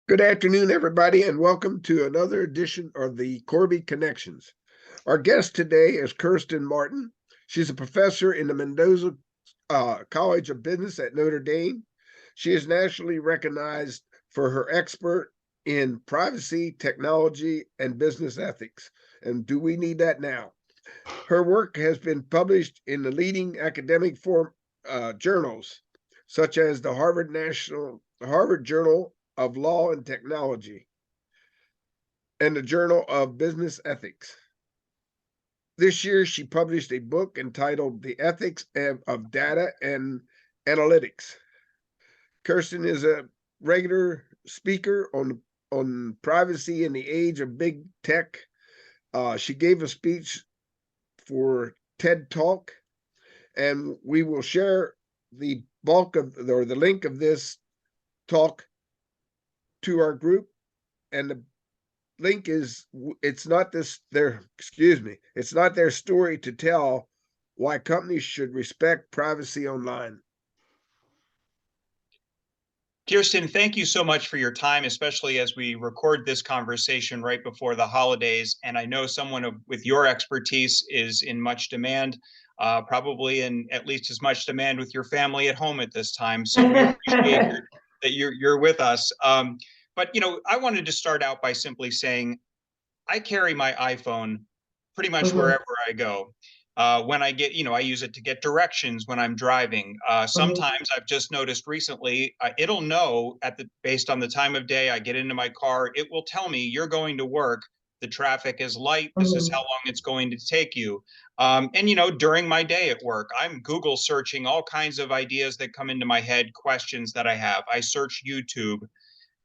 Good afternoon, everybody, and welcome to another edition of the Corby Connections. Our guest today is Kirsten Martin. She's a professor in the Mendoza College of Business at Notre Dame. She is nationally recognized for her expert in privacy, technology, and business ethics. And do we need that now? Her work has been published in the leading academic journals, such as the Harvard Journal of Law and Technology and the Journal of Business Ethics. This year, she published a book entitled The Ethics of Data and Analytics. Kirsten is a regular speaker on privacy in the age of big tech. She gave a speech for TED Talk, and we will share the the link of this talk to our group. And the link is, it's not their story to tell why companies should respect privacy online. Kirsten, thank you so much for your time, especially as we record this conversation right before the holidays. And I know someone with your expertise is in much demand, probably in at least as much demand with your family at home at this time. So we appreciate that you're with us. But I wanted to start out by simply saying I carry my iPhone pretty much wherever I go. When I get, I use it to get directions when I'm driving. Sometimes I've just noticed recently, it'll know based on the time of day I get into my car, it will tell me you're going to work. The traffic is light. This is how long it's going to take you. And during my day at work, I'm Google searching all kinds of ideas that come into my head, questions that I have. I search YouTube.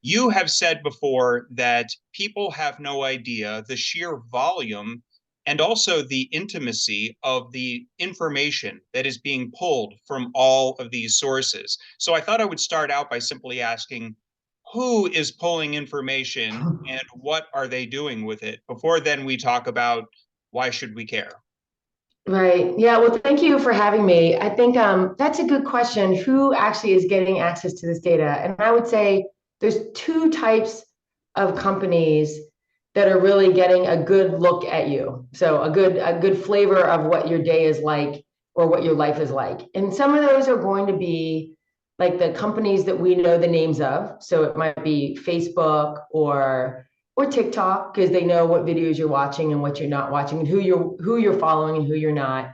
You have said before that people have no idea the sheer volume and also the intimacy of the information that is being pulled from all of these sources. So I thought I would start out by simply asking, who is pulling information and what are they doing with it? Before then we talk about why should we care? Right. Yeah. Well, thank you for having me. I think that's a good question. Who actually is getting access to this data? And I would say there's two types of companies that are really getting a good look at you. So a good flavor of what your day is like or what your life is like. And some of those are going to be like the companies that we know the names of. So it might be Facebook or TikTok, because they know what videos you're watching and what you're not watching and who you're following and who you're not.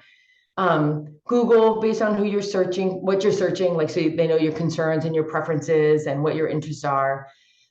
Google, based on who you're searching, what you're searching, like, so they know your concerns and your preferences and what your interests are.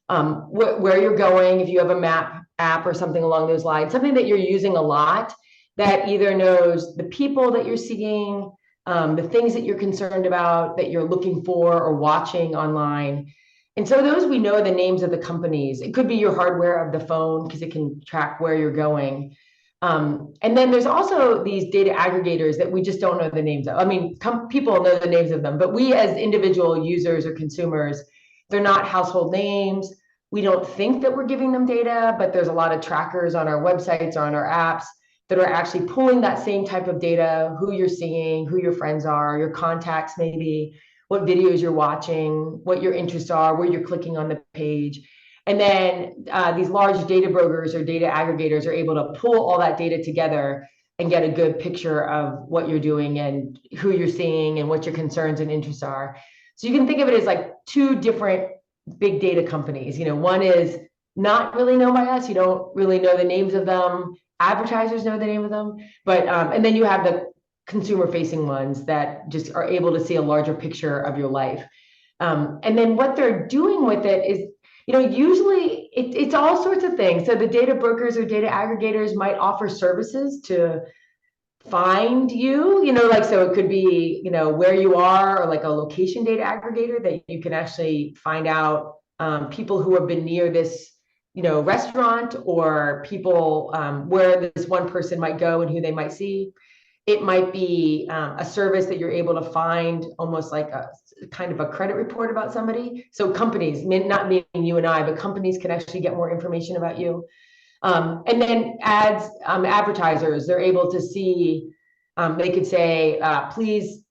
Where you're going, if you have a map app or something along those lines, something that you're using a lot that either knows the people that you're seeing, the things that you're concerned about, that you're looking for or watching online. And so those, we know the names of the companies. It could be your hardware of the phone because it can track where you're going. And then there's also these data aggregators that we just don't know the names of. I mean, people know the names of them, but we as individual users or consumers, they're not household names. We don't think that we're giving them data, but there's a lot of trackers on our websites or on our apps that are actually pulling that same type of data, who you're seeing, who your friends are, your contacts maybe, what videos you're watching, what your interests are, where you're clicking on the page. And then these large data brokers or data aggregators are able to pull all that data together and get a good picture of what you're doing and who you're seeing and what your concerns and interests are. So you can think of it as like two different big data companies. One is not really known by us. You don't really know the names of them. Advertisers know the name of them, but and then you have the consumer facing ones that just are able to see a larger picture of your life. And then what they're doing with it is, usually it's all sorts of things. So the data brokers or data aggregators might offer services to find you, so it could be, where you are, or like a location data aggregator that you can actually find out people who have been near this, restaurant, or people where this one person might go and who they might see. It might be a service that you're able to find almost like a kind of a credit report about somebody. So companies, not meaning you and I, but companies can actually get more information about you. And then advertisers, they're able to see, they could say, please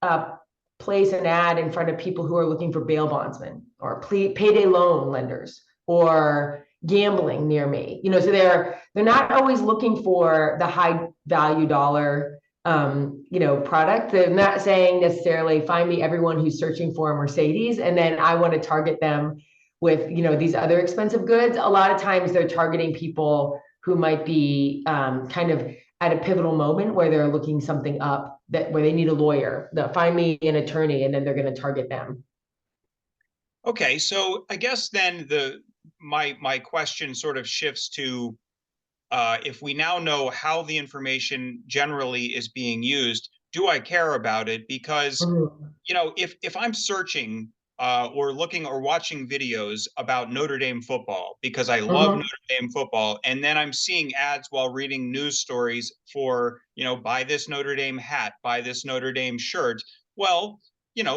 place an ad in front of people who are looking for bail bondsmen, or payday loan lenders, or gambling near me. So they're not always looking for the high value dollar product. They're not saying necessarily find me everyone who's searching for a Mercedes and then I want to target them with these other expensive goods. A lot of times they're targeting people who might be kind of at a pivotal moment where they're looking something up where they need a lawyer. They'll find me an attorney and then they're going to target them. Okay, so I guess then my question sort of shifts to if we now know how the information generally is being used, do I care about it? Because if I'm searching or looking or watching videos about Notre Dame football because I love Notre Dame football, and then I'm seeing ads while reading news stories for, buy this Notre Dame hat, buy this Notre Dame shirt. Well,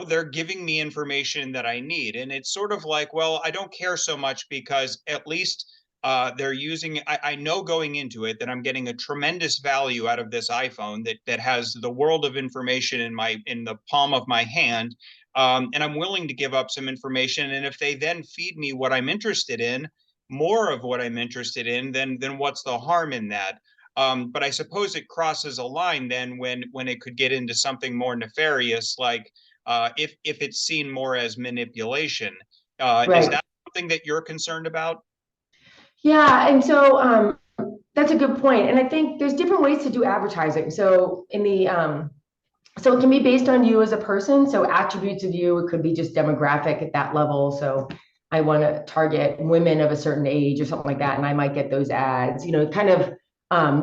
they're giving me information that I need. And it's sort of like, well, I don't care so much because at least they're using, I know going into it that I'm getting a tremendous value out of this iPhone that has the world of information in the palm of my hand. And I'm willing to give up some information. And if they then feed me what I'm interested in, more of what I'm interested in, then what's the harm in that? But I suppose it crosses a line then when it could get into something more nefarious, like if it's seen more as manipulation. Is that something that you're concerned about? Yeah, and so that's a good point. And I think there's different ways to do advertising. So so it can be based on you as a person. So attributes of you, it could be just demographic at that level. So I want to target women of a certain age or something like that, and I might get those ads. Kind of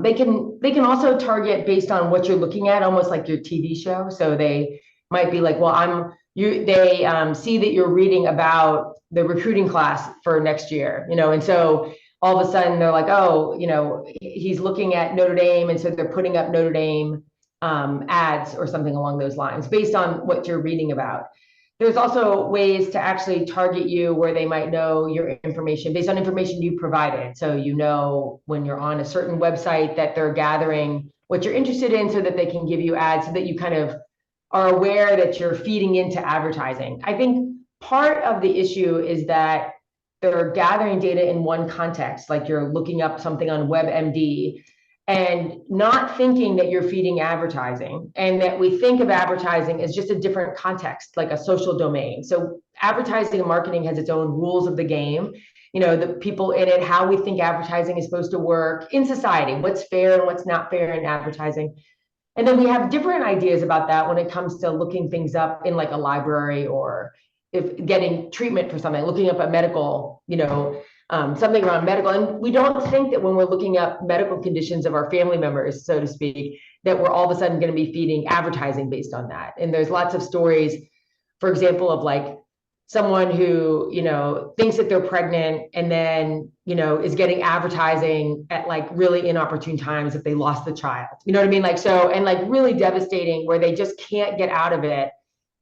they can also target based on what you're looking at, almost like your TV show. So they might be like, well, they see that you're reading about the recruiting class for next year, and so all of a sudden they're like, oh, he's looking at Notre Dame, and so they're putting up Notre Dame ads or something along those lines based on what you're reading about. There's also ways to actually target you where they might know your information based on information you provided. So when you're on a certain website that they're gathering what you're interested in so that they can give you ads so that you kind of are aware that you're feeding into advertising. I think part of the issue is that they're gathering data in one context, like you're looking up something on WebMD and not thinking that you're feeding advertising, and that we think of advertising as just a different context, like a social domain. So advertising and marketing has its own rules of the game, the people in it, how we think advertising is supposed to work in society, what's fair and what's not fair in advertising. And then we have different ideas about that when it comes to looking things up in like a library, or if getting treatment for something, looking up a medical, something around medical. And we don't think that when we're looking up medical conditions of our family members, so to speak, that we're all of a sudden going to be feeding advertising based on that. And there's lots of stories, for example, of like someone who, thinks that they're pregnant and then, is getting advertising at like really inopportune times if they lost the child, you know what I mean? Like, so, and like really devastating where they just can't get out of it.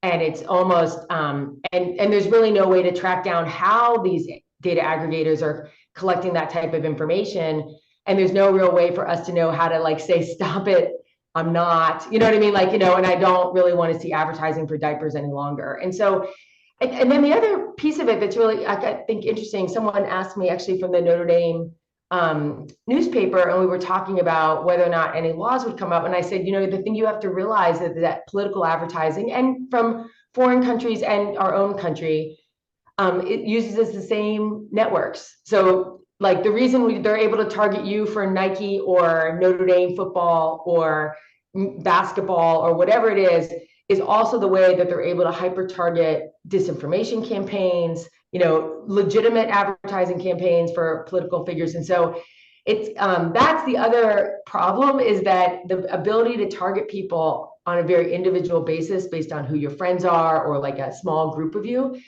And it's almost, and there's really no way to track down how these data aggregators are collecting that type of information. And there's no real way for us to know how to like say, stop it, I'm not, you know what I mean? Like, and I don't really want to see advertising for diapers any longer. And so, and then the other piece of it that's really, I think, interesting, someone asked me actually from the Notre Dame newspaper, and we were talking about whether or not any laws would come up. And I said, the thing you have to realize is that political advertising, and from foreign countries and our own country, it uses the same networks. So like the reason they're able to target you for Nike or Notre Dame football or basketball or whatever it is also the way that they're able to hyper target disinformation campaigns, legitimate advertising campaigns for political figures. And so it's that's the other problem, is that the ability to target people on a very individual basis based on who your friends are or like a small group of you,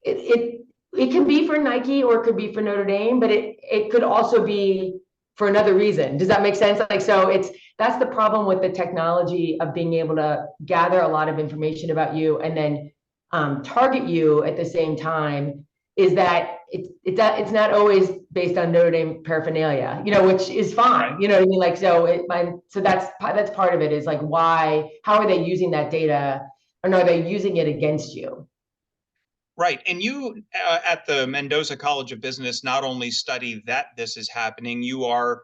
it can be for Nike or it could be for Notre Dame, but it could also be for another reason. Does that make sense? Like, so that's the problem with the technology of being able to gather a lot of information about you and then target you at the same time, is that it's not always based on Notre Dame paraphernalia, which is fine, you know what I mean? Like, so that's part of it, is like, how are they using that data, and are they using it against you? Right. And you at the Mendoza College of Business not only study that this is happening, you are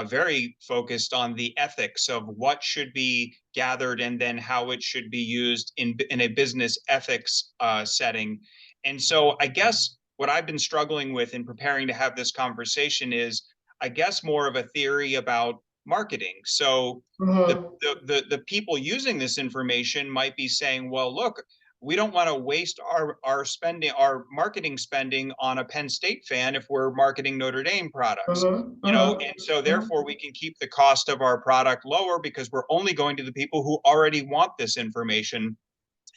very focused on the ethics of what should be gathered and then how it should be used in a business ethics setting. And so I guess what I've been struggling with in preparing to have this conversation is, I guess, more of a theory about marketing. So Mhm. the people using this information might be saying, well, look, we don't want to waste our marketing spending on a Penn State fan if we're marketing Notre Dame products, Mhm. Mhm. and so Mhm. therefore we can keep the cost of our product lower because we're only going to the people who already want this information.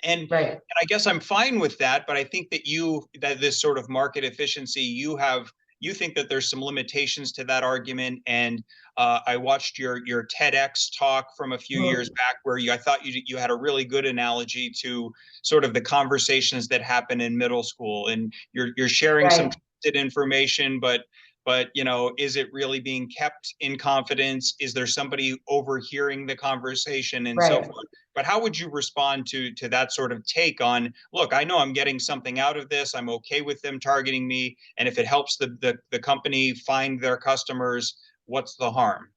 And Right. I guess I'm fine with that, but I think that this sort of market efficiency, you think that there's some limitations to that argument. And I watched your TEDx talk from a few years Mhm. back where I thought you had a really good analogy to sort of the conversations that happen in middle school, and you're sharing some Right. trusted information, but is it really being kept in confidence? Is there somebody overhearing the conversation and so Right. forth? But how would you respond to that sort of take on, look, I know I'm getting something out of this. I'm okay with them targeting me. And if it helps the company find their customers, what's the harm?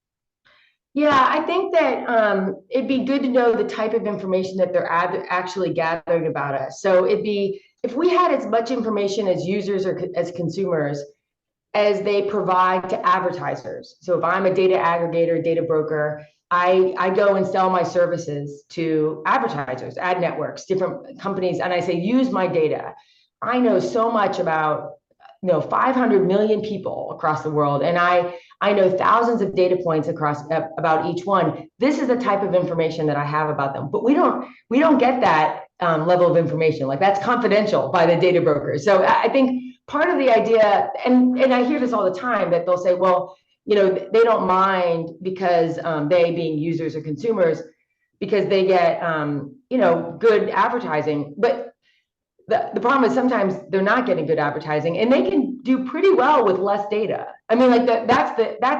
Yeah, I think that it'd be good to know the type of information that they're actually gathering about us. So it'd be if we had as much information as users or as consumers as they provide to advertisers. So if I'm a data aggregator, data broker, I go and sell my services to advertisers, ad networks, different companies, and I say, use my data. I know so much about 500 million people across the world, and I know thousands of data points across about each one. This is the type of information that I have about them, but we don't get that level of information. Like that's confidential by the data brokers. So I think part of the idea, and I hear this all the time, that they'll say, well, they don't mind because they being users or consumers, because they get good advertising. But the problem is sometimes they're not getting good advertising, and they can do pretty well with less data. I mean, like that's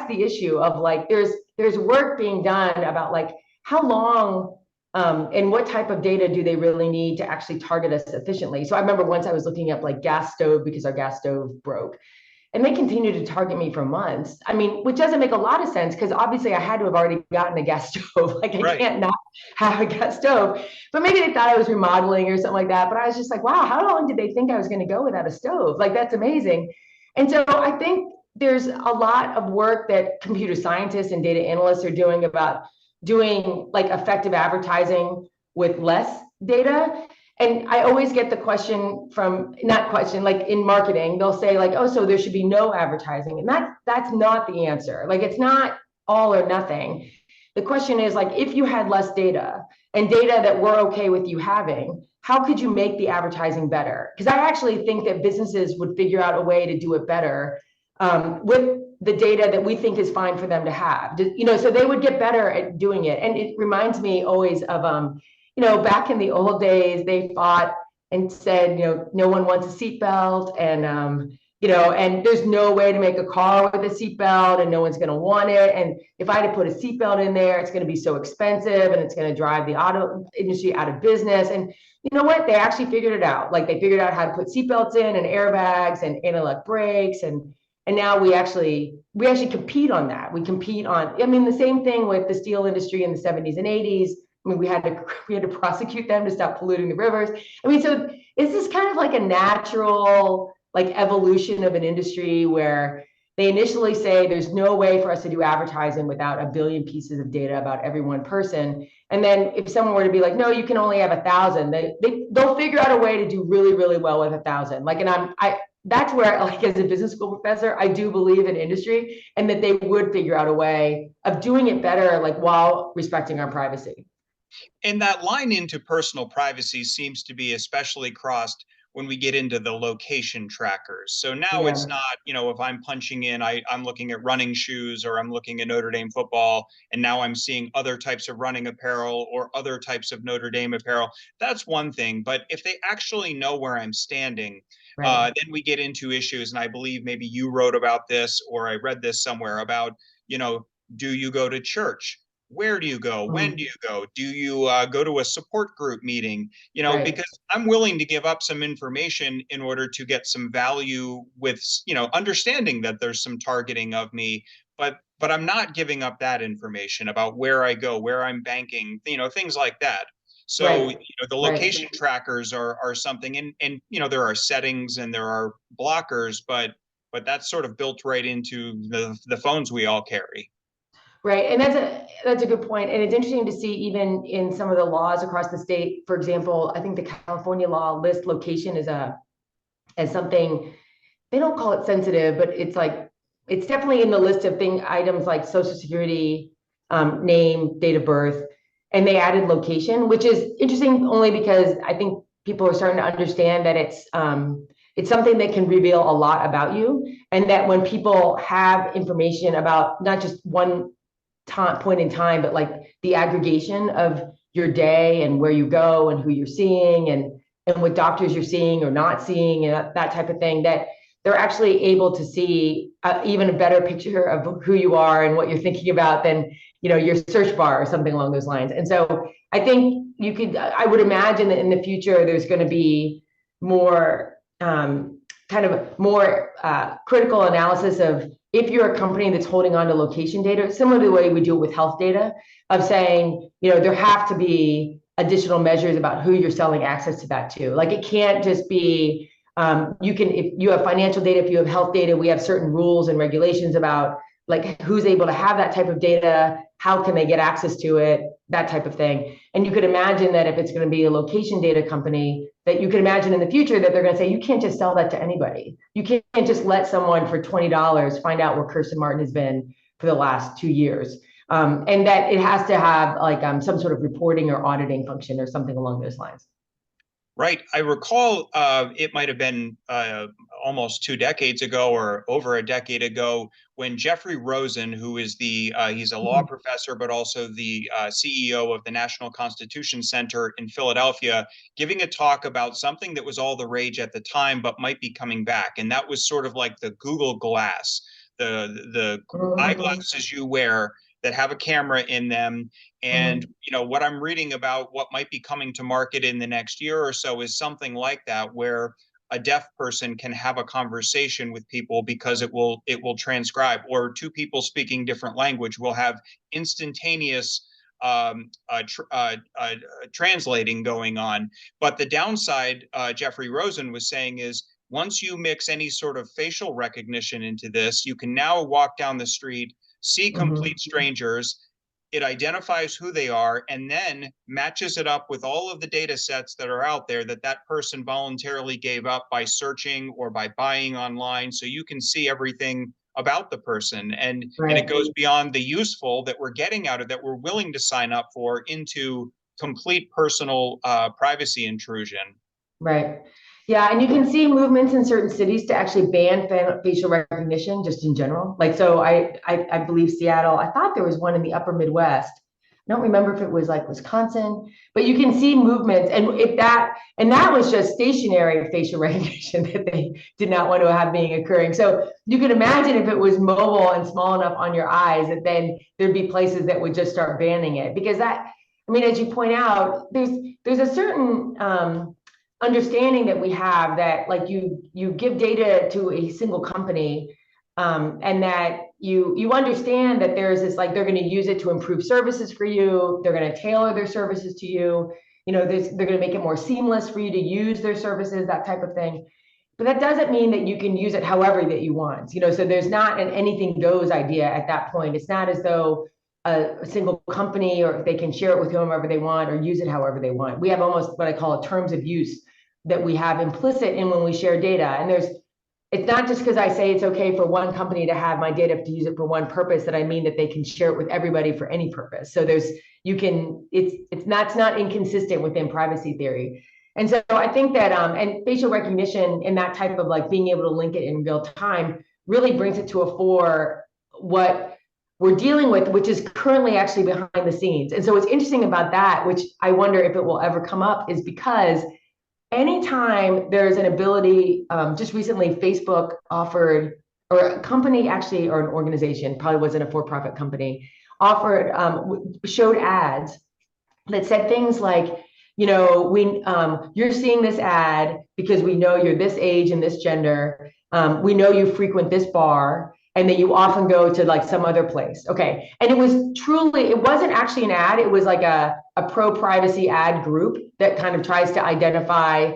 the issue of like there's work being done about like how long and what type of data do they really need to actually target us efficiently. So I remember once I was looking up like gas stove because our gas stove broke, and they continued to target me for months. I mean, which doesn't make a lot of sense because obviously I had to have already gotten a gas stove. Like I Right. can't not have a gas stove. But maybe they thought I was remodeling or something like that. But I was just like, wow, how long did they think I was going to go without a stove? Like that's amazing. And so I think there's a lot of work that computer scientists and data analysts are doing about doing like effective advertising with less data. And I always get the question from, not question, like in marketing, they'll say like, oh, so there should be no advertising. And that's not the answer. Like it's not all or nothing. The question is like, if you had less data and data that we're okay with you having, how could you make the advertising better? Because I actually think that businesses would figure out a way to do it better with the data that we think is fine for them to have. So they would get better at doing it. And it reminds me always of back in the old days, they fought and said, no one wants a seatbelt, and there's no way to make a car with a seatbelt, and no one's going to want it. And if I had to put a seatbelt in there, it's going to be so expensive, and it's going to drive the auto industry out of business. And you know what? They actually figured it out. Like they figured out how to put seatbelts in and airbags and anti-lock brakes, and now we actually compete on that. We compete on. I mean, the same thing with the steel industry in the 70s and 80s. I mean, we had to prosecute them to stop polluting the rivers. I mean, so is this kind of like a natural like evolution of an industry where they initially say there's no way for us to do advertising without a billion pieces of data about every one person, and then if someone were to be like, no, you can only have 1,000, they'll figure out a way to do really really well with 1,000. Like, and I that's where, like, as a business school professor, I do believe in industry and that they would figure out a way of doing it better, like while respecting our privacy. And that line into personal privacy seems to be especially crossed when we get into the location trackers. So now it's Yeah. not, if I'm punching in, I'm looking at running shoes or I'm looking at Notre Dame football, and now I'm seeing other types of running apparel or other types of Notre Dame apparel. That's one thing. But if they actually know where I'm standing, Right. then we get into issues. And I believe maybe you wrote about this or I read this somewhere about, do you go to church? where do you go? When do you go? Do you go to a support group meeting? You know, Right. because I'm willing to give up some information in order to get some value with, you know, understanding that there's some targeting of me, but I'm not giving up that information about where I go, where I'm banking, you know, things like that. So, Right. you know, the Right. location trackers are something, and you know, there are settings and there are blockers, but that's sort of built right into the phones we all carry. Right, and that's a good point, and it's interesting to see even in some of the laws across the state. For example, I think the California law lists location as something, they don't call it sensitive, but it's like it's definitely in the list of items like Social Security, name, date of birth, and they added location, which is interesting only because I think people are starting to understand that it's something that can reveal a lot about you, and that when people have information about not just one point in time, but like the aggregation of your day and where you go and who you're seeing and what doctors you're seeing or not seeing and that type of thing, that they're actually able to see even a better picture of who you are and what you're thinking about than, you know, your search bar or something along those lines. And so I think I would imagine that in the future there's going to be more kind of more critical analysis of, if you're a company that's holding on to location data, similar to the way we do it with health data, of saying, you know, there have to be additional measures about who you're selling access to that to. Like, it can't just be, you can, if you have financial data, if you have health data, we have certain rules and regulations about like who's able to have that type of data, how can they get access to it, that type of thing. And you could imagine that if it's going to be a location data company, that you could imagine in the future that they're going to say, you can't just sell that to anybody. You can't just let someone for $20 find out where Kirsten Martin has been for the last 2 years. And that it has to have like some sort of reporting or auditing function or something along those lines. Right. I recall it might have been almost 2 decades ago or over a decade ago when Jeffrey Rosen, who is he's a law professor, but also the CEO of the National Constitution Center in Philadelphia, giving a talk about something that was all the rage at the time, but might be coming back. And that was sort of like the Google Glass, the eyeglasses you wear that have a camera in them. And you know, what I'm reading about what might be coming to market in the next year or so is something like that, where a deaf person can have a conversation with people because it will transcribe, or two people speaking different language will have instantaneous translating going on. But the downside, Jeffrey Rosen was saying, is once you mix any sort of facial recognition into this, you can now walk down the street, see complete strangers. It identifies who they are and then matches it up with all of the data sets that are out there that person voluntarily gave up by searching or by buying online. So you can see everything about the person, and it goes beyond the useful that we're getting out of that we're willing to sign up for into complete personal privacy intrusion. Right. Yeah, and you can see movements in certain cities to actually ban facial recognition just in general. Like, so I believe Seattle, I thought there was one in the upper Midwest. I don't remember if it was like Wisconsin, but you can see movements, and that was just stationary facial recognition that they did not want to have being occurring. So you can imagine if it was mobile and small enough on your eyes, that then there'd be places that would just start banning it, because that, I mean, as you point out, there's a certain understanding that we have that, like, you give data to a single company, and that you understand that there's this, like, they're going to use it to improve services for you, they're going to tailor their services to you, you know, they're going to make it more seamless for you to use their services, that type of thing. But that doesn't mean that you can use it however that you want, you know. So there's not an anything goes idea at that point. It's not as though a single company, or if they can share it with whomever they want or use it however they want. We have almost what I call a terms of use that we have implicit in when we share data. And it's not just because I say it's okay for one company to have my data to use it for one purpose that I mean that they can share it with everybody for any purpose. So it's not inconsistent within privacy theory. And so I think that and facial recognition and that type of, like, being able to link it in real time really brings it to a fore what we're dealing with, which is currently actually behind the scenes. And so what's interesting about that, which I wonder if it will ever come up, is because anytime there's an ability, just recently Facebook offered, or a company actually, or an organization, probably wasn't a for-profit company, offered showed ads that said things like, you know, you're seeing this ad because we know you're this age and this gender. We know you frequent this bar and that you often go to like some other place. Okay. And it wasn't actually an ad. It was like a pro-privacy ad group that kind of tries to identify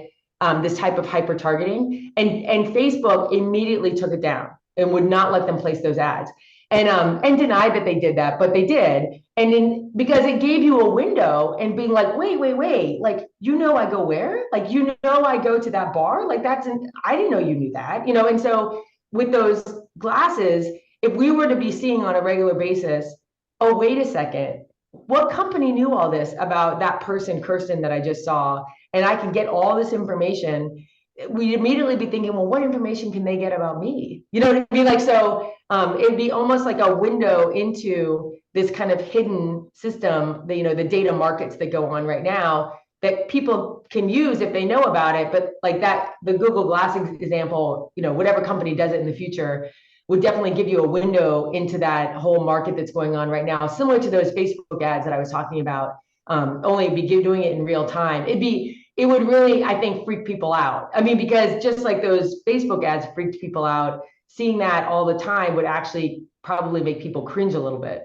this type of hyper targeting. And Facebook immediately took it down and would not let them place those ads. And denied that they did that, but they did. And then because it gave you a window and being like, wait, like, you know, I go where? Like, you know, I go to that bar? Like, I didn't know you knew that, you know? And so with those glasses, if we were to be seeing on a regular basis, oh, wait a second, what company knew all this about that person, Kirsten, that I just saw? And I can get all this information. We'd immediately be thinking, well, what information can they get about me? You know what I mean? Like, so it'd be almost like a window into this kind of hidden system, you know, the data markets that go on right now that people can use if they know about it. But like that, the Google Glass example, you know, whatever company does it in the future would definitely give you a window into that whole market that's going on right now, similar to those Facebook ads that I was talking about. Only be doing it in real time. It would really, I think, freak people out. I mean, because just like those Facebook ads freaked people out, seeing that all the time would actually probably make people cringe a little bit.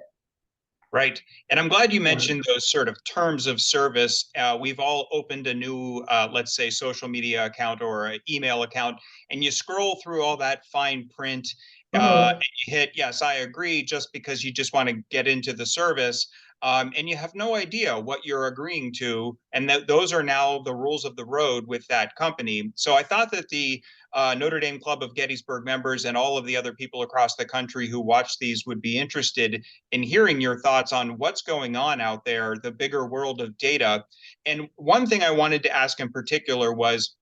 Right. And I'm glad you mentioned those sort of terms of service. We've all opened a new, let's say, social media account or an email account, and you scroll through all that fine print and you hit, yes, I agree, just because you just want to get into the service. And you have no idea what you're agreeing to. And those are now the rules of the road with that company. So I thought that the Notre Dame Club of Gettysburg members and all of the other people across the country who watch these would be interested in hearing your thoughts on what's going on out there, the bigger world of data. And one thing I wanted to ask in particular was,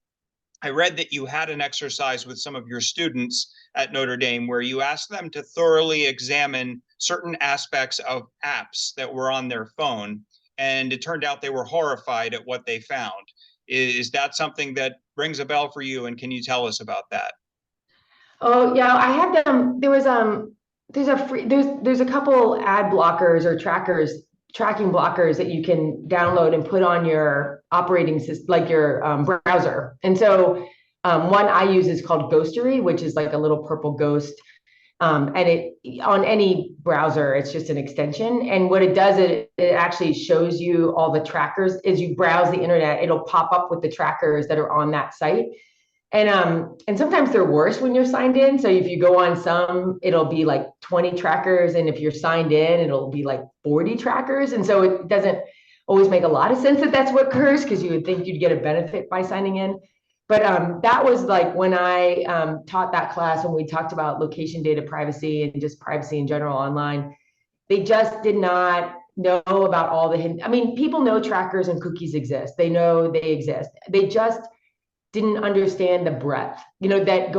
I read that you had an exercise with some of your students at Notre Dame where you asked them to thoroughly examine certain aspects of apps that were on their phone. And it turned out they were horrified at what they found. Is that something that rings a bell for you? And can you tell us about that? Oh yeah, I had them. There's a couple ad blockers or tracking blockers that you can download and put on your operating system, like your browser. And so one I use is called Ghostery, which is like a little purple ghost. And it on any browser, it's just an extension. And what it does, it actually shows you all the trackers as you browse the internet. It'll pop up with the trackers that are on that site. And sometimes they're worse when you're signed in. So if you go on some, it'll be like 20 trackers. And if you're signed in, it'll be like 40 trackers. And so it doesn't always make a lot of sense that that's what occurs, because you would think you'd get a benefit by signing in. But that was like when I taught that class, when we talked about location data privacy and just privacy in general online. They just did not know about all the hidden. I mean, people know trackers and cookies exist. They know they exist. They just didn't understand the breadth, you know, that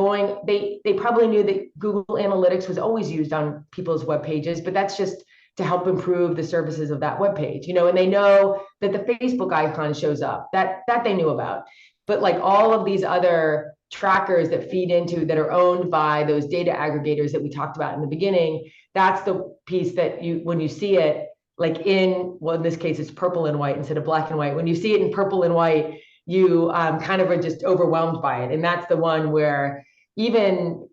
they probably knew that Google Analytics was always used on people's web pages, but that's just to help improve the services of that web page, you know, and they know that the Facebook icon shows up, that they knew about. But like all of these other trackers that feed into, that are owned by those data aggregators that we talked about in the beginning, that's the piece that when you see it, like well, in this case, it's purple and white instead of black and white. When you see it in purple and white, you kind of are just overwhelmed by it. And that's the one where even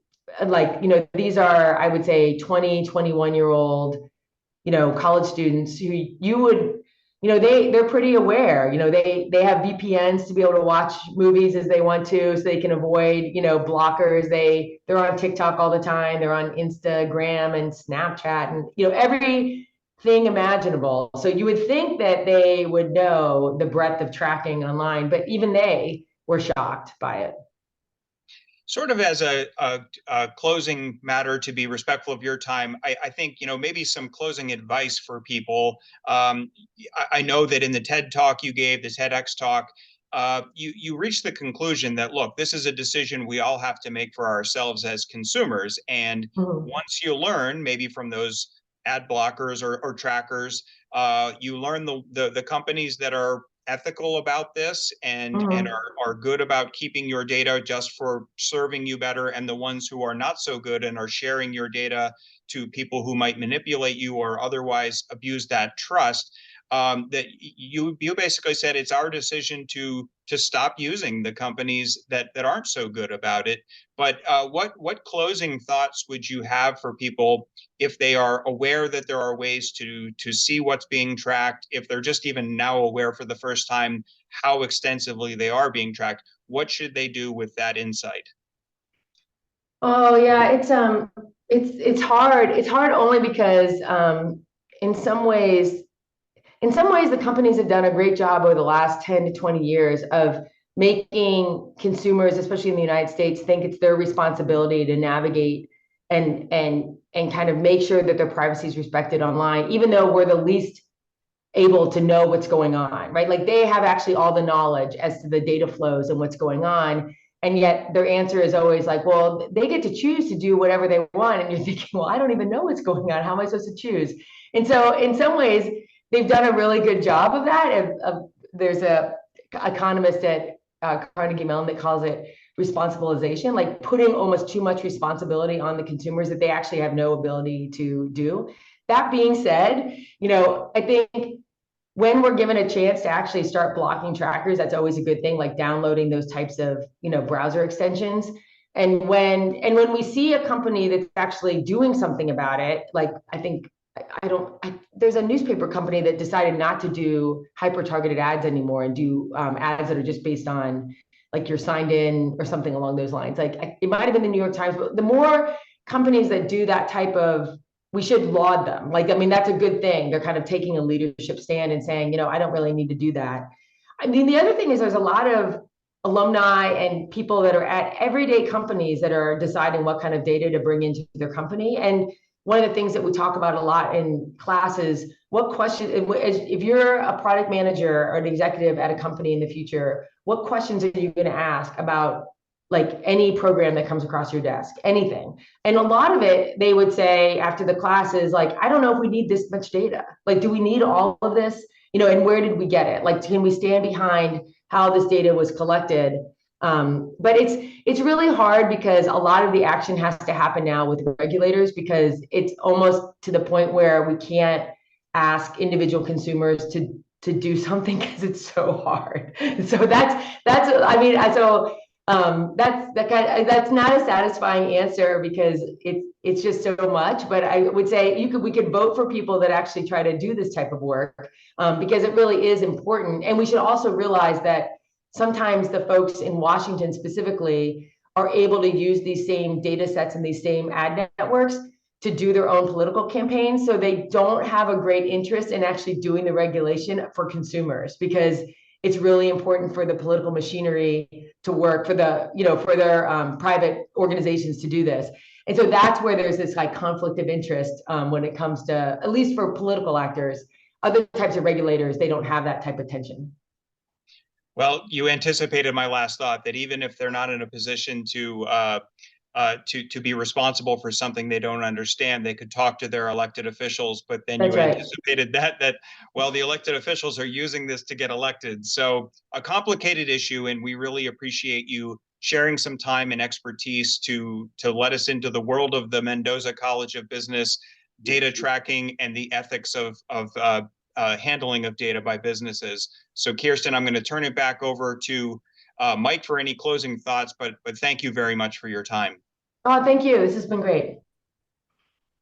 like, you know, these are, I would say 20, 21-year-old, you know, college students who you would, you know, they're pretty aware, you know, they have VPNs to be able to watch movies as they want to, so they can avoid, you know, blockers. They're on TikTok all the time. They're on Instagram and Snapchat and, you know, everything imaginable. So you would think that they would know the breadth of tracking online, but even they were shocked by it. Sort of as a closing matter, to be respectful of your time, I think, you know, maybe some closing advice for people. I know that in the TED talk you gave, the TEDx talk, you reached the conclusion that, look, this is a decision we all have to make for ourselves as consumers. And once you learn, maybe from those ad blockers or trackers, you learn the companies that are ethical about this and Mhm. are good about keeping your data just for serving you better, and the ones who are not so good and are sharing your data to people who might manipulate you or otherwise abuse that trust, that you basically said it's our decision to stop using the companies that aren't so good about it. But what closing thoughts would you have for people if they are aware that there are ways to see what's being tracked, if they're just even now aware for the first time how extensively they are being tracked? What should they do with that insight? Oh yeah, it's hard. It's hard only because in some ways, the companies have done a great job over the last 10 to 20 years of making consumers, especially in the United States, think it's their responsibility to navigate and kind of make sure that their privacy is respected online, even though we're the least able to know what's going on, right? Like they have actually all the knowledge as to the data flows and what's going on. And yet their answer is always like, well, they get to choose to do whatever they want. And you're thinking, well, I don't even know what's going on. How am I supposed to choose? And so in some ways, they've done a really good job of that. There's a economist at Carnegie Mellon that calls it responsibilization, like putting almost too much responsibility on the consumers that they actually have no ability to do. That being said, I think when we're given a chance to actually start blocking trackers, that's always a good thing, like downloading those types of, browser extensions. And when we see a company that's actually doing something about it, like I think there's a newspaper company that decided not to do hyper targeted ads anymore and do ads that are just based on like you're signed in or something along those lines. Like it might have been the New York Times, but the more companies that do that type of, we should laud them. Like, I mean, that's a good thing. They're kind of taking a leadership stand and saying, I don't really need to do that. I mean, the other thing is there's a lot of alumni and people that are at everyday companies that are deciding what kind of data to bring into their company. And one of the things that we talk about a lot in classes, what question, if you're a product manager or an executive at a company in the future, what questions are you going to ask about like any program that comes across your desk, anything? And a lot of it, they would say after the classes, like, I don't know if we need this much data. Like, do we need all of this? And where did we get it? Like, can we stand behind how this data was collected? But it's really hard because a lot of the action has to happen now with regulators, because it's almost to the point where we can't ask individual consumers to do something because it's so hard. So that's not a satisfying answer because it's just so much. But I would say we could vote for people that actually try to do this type of work, because it really is important. And we should also realize that sometimes the folks in Washington specifically are able to use these same data sets and these same ad networks to do their own political campaigns. So they don't have a great interest in actually doing the regulation for consumers, because it's really important for the political machinery to work, for their private organizations to do this. And so that's where there's this like conflict of interest when it comes to, at least for political actors. Other types of regulators, they don't have that type of tension. Well, you anticipated my last thought, that even if they're not in a position to be responsible for something they don't understand, they could talk to their elected officials. But then That's you right. anticipated that well, the elected officials are using this to get elected. So a complicated issue, and we really appreciate you sharing some time and expertise to let us into the world of the Mendoza College of Business, data tracking, and the ethics of handling of data by businesses. So Kirsten, I'm going to turn it back over to Mike for any closing thoughts, but thank you very much for your time. Oh, thank you. This has been great.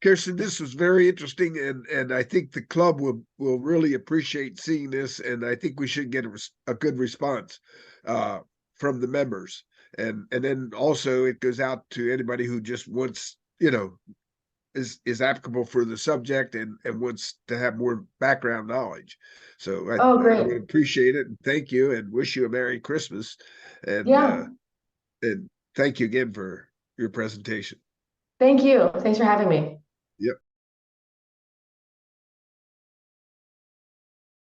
Kirsten, this was very interesting, and I think the club will really appreciate seeing this, and I think we should get a good response from the members, and then also it goes out to anybody who just wants, is applicable for the subject and wants to have more background knowledge. So Oh, I great. would appreciate it, and thank you, and wish you a Merry Christmas, Yeah. and thank you again for your presentation. Thank you. Thanks for having me. Yep.